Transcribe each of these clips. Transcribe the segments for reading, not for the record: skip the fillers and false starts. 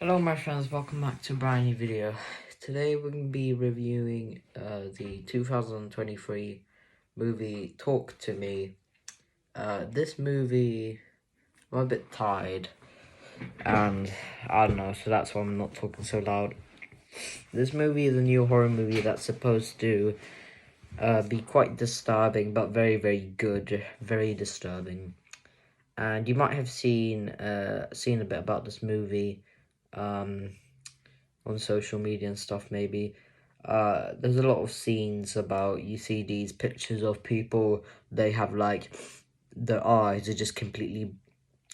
Hello my friends, welcome back to a brand new video. Today we're going to be reviewing the 2023 movie Talk to Me. This movie, I'm a bit tired and I don't know, so that's why I'm not talking so loud. This movie is a new horror movie that's supposed to be quite disturbing, but very, very good, very disturbing. And you might have seen a bit about this movie on social media and stuff maybe. There's a lot of scenes about, you see these pictures of people, they have like, their eyes are just completely,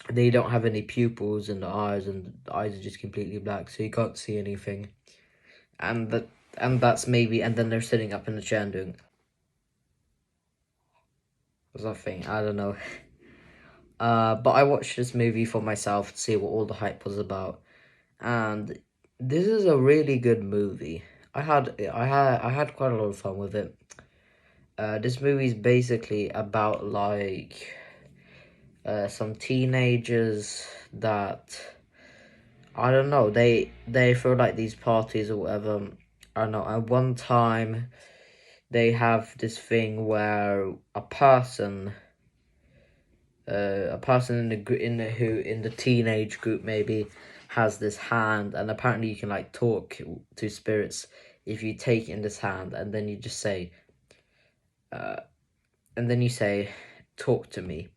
they don't have any pupils in the eyes, and the eyes are just completely black, so you can't see anything. And that's maybe, and then they're sitting up in the chair and doing something, I don't know. But I watched this movie for myself to see what all the hype was about, and this is a really good movie. I had quite a lot of fun with it. This movie is basically about like some teenagers that, I don't know, they throw like these parties or whatever. I don't know. At one time, they have this thing where a person in the teenage group maybe has this hand, and apparently you can like talk to spirits if you take in this hand, and then you just say, talk to me.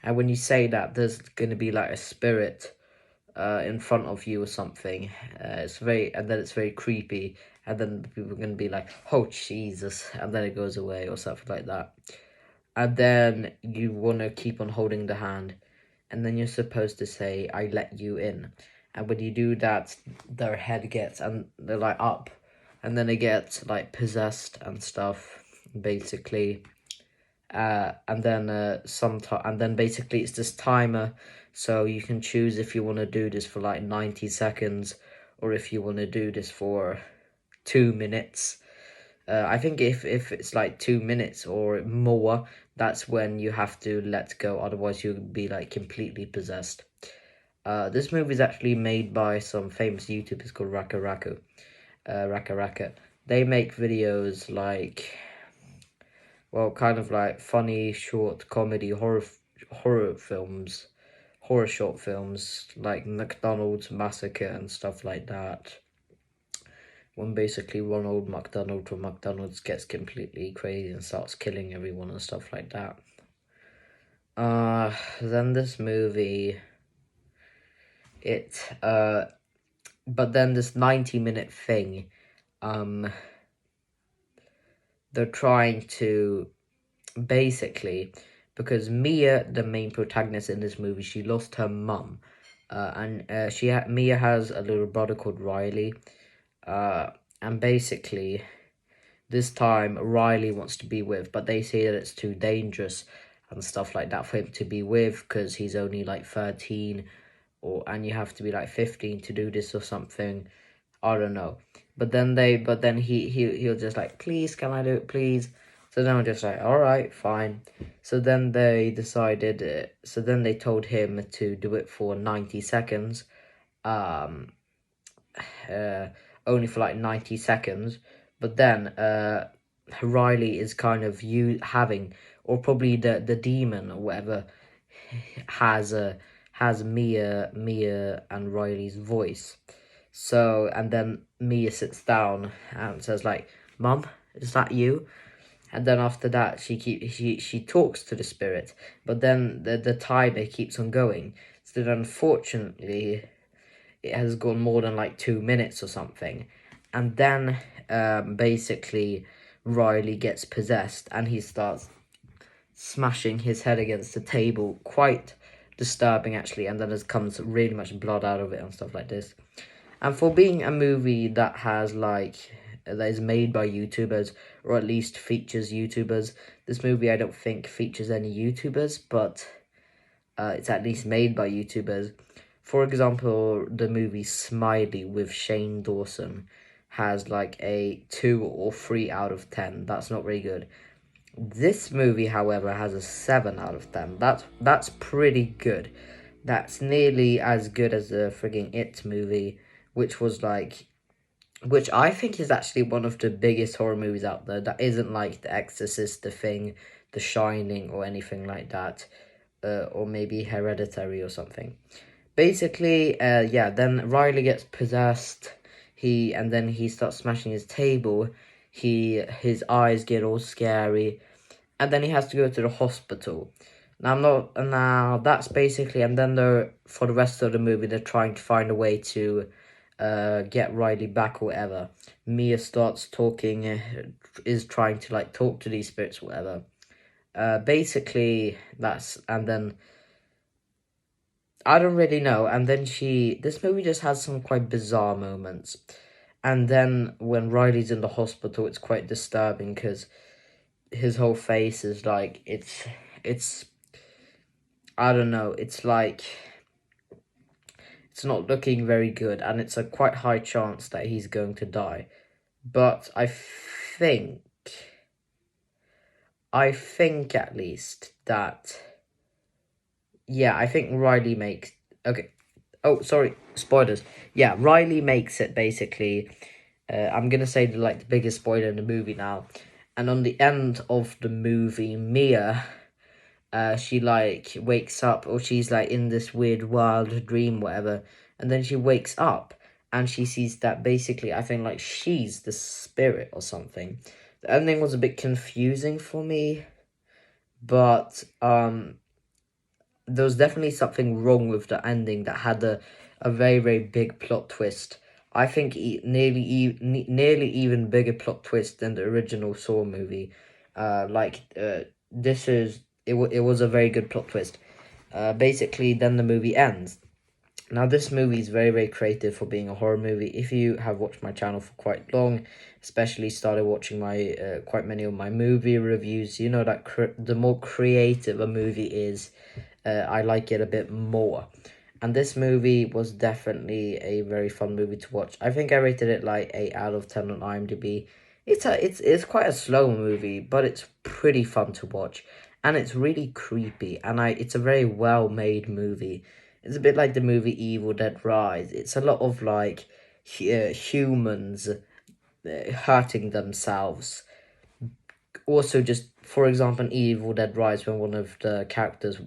And when you say that, there's going to be like a spirit in front of you or something. It's very creepy, and then people are going to be like, oh Jesus, and then it goes away or something like that. And then you want to keep on holding the hand, and then you're supposed to say, I let you in. And when you do that, their head gets, and they're like up, and then they get like possessed and stuff, basically. And then basically it's this timer, so you can choose if you want to do this for like 90 seconds, or if you want to do this for 2 minutes. I think if it's like 2 minutes or more, that's when you have to let go, otherwise you'll be like completely possessed. This movie is actually made by some famous YouTubers called Raka Raka. They make videos like, well, kind of like funny short comedy horror short films like McDonald's Massacre and stuff like that. When basically Ronald McDonald from McDonald's gets completely crazy and starts killing everyone and stuff like that. Then this movie, but then this 90-minute thing, they're trying to, basically, because Mia, the main protagonist in this movie, she lost her mum, and Mia has a little brother called Riley, and basically, this time Riley wants to be with, but they say that it's too dangerous and stuff like that for him to be with, because he's only like 13, and you have to be like 15 to do this or something. I don't know. But then he'll just like, please, can I do it, please? So then I'm just like, all right, fine. So then they decided, so then they told him to do it for 90 seconds, only for like 90 seconds. But then, Riley is kind of or probably the demon or whatever, has Mia and Riley's voice. So, and then Mia sits down and says like, Mum, is that you? And then after that, she talks to the spirit, but then the timer keeps on going. So then unfortunately, it has gone more than like 2 minutes or something. And then, basically, Riley gets possessed, and he starts smashing his head against the table. Quite disturbing, actually. And then there comes really much blood out of it and stuff like this. And for being a movie that is made by YouTubers, or at least features YouTubers, this movie I don't think features any YouTubers, but it's at least made by YouTubers. For example, the movie Smiley with Shane Dawson has like a 2 or 3 out of 10. That's not very good. This movie, however, has a 7 out of 10. That's pretty good. That's nearly as good as the frigging It movie, which was like, which I think is actually one of the biggest horror movies out there. That isn't like The Exorcist, The Thing, The Shining, or anything like that, or maybe Hereditary or something. Basically, yeah. Then Riley gets possessed. And then he starts smashing his table. His eyes get all scary, and then he has to go to the hospital. Now that's basically, and then for the rest of the movie they're trying to find a way to get Riley back or whatever. Mia starts talking, is trying to like talk to these spirits or whatever. Basically and then I don't really know, and then this movie just has some quite bizarre moments. And then when Riley's in the hospital, it's quite disturbing because his whole face is like, it's I don't know, it's like, it's not looking very good, and it's a quite high chance that he's going to die. But I think at least that, yeah, I think Riley makes, okay, oh, sorry, spoilers. Yeah, Riley makes it, basically. I'm gonna say the biggest spoiler in the movie now. And on the end of the movie, Mia, she wakes up, or she's like in this weird wild dream, whatever, and then she wakes up and she sees that basically, I think like she's the spirit or something. The ending was a bit confusing for me, but there was definitely something wrong with the ending that had a very, very big plot twist. I think nearly even bigger plot twist than the original Saw movie. This is it was a very good plot twist. Basically, then the movie ends. Now, this movie is very, very creative for being a horror movie. If you have watched my channel for quite long, especially started watching my quite many of my movie reviews, you know that the more creative a movie is, I like it a bit more. And this movie was definitely a very fun movie to watch. I think I rated it like 8 out of 10 on IMDb. It's quite a slow movie, but it's pretty fun to watch. And it's really creepy, and it's a very well made movie. It's a bit like the movie Evil Dead Rise. It's a lot of like humans hurting themselves. Also, just for example, in Evil Dead Rise, when one of the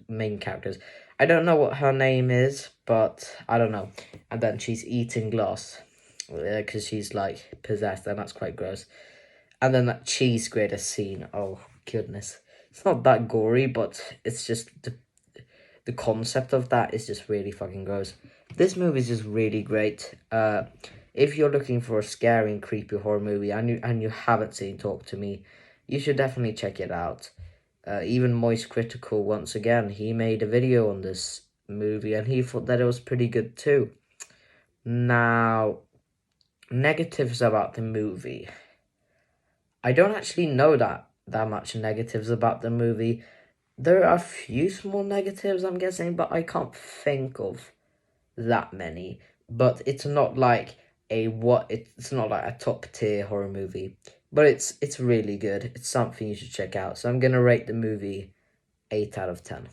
main characters, I don't know what her name is, but I don't know. And then she's eating glass because she's like possessed, and that's quite gross. And then that cheese grater scene, oh goodness. It's not that gory, but it's just the concept of that is just really fucking gross. This movie is just really great. If you're looking for a scary and creepy horror movie and you haven't seen Talk to Me, you should definitely check it out. Even Moist Critical, once again, he made a video on this movie and he thought that it was pretty good too. Now, negatives about the movie. I don't actually know that much negatives about the movie. There are a few small negatives, I'm guessing, but I can't think of that many. But it's not like it's not like a top tier horror movie. But it's really good. It's something you should check out. So I'm gonna rate the movie 8 out of 10.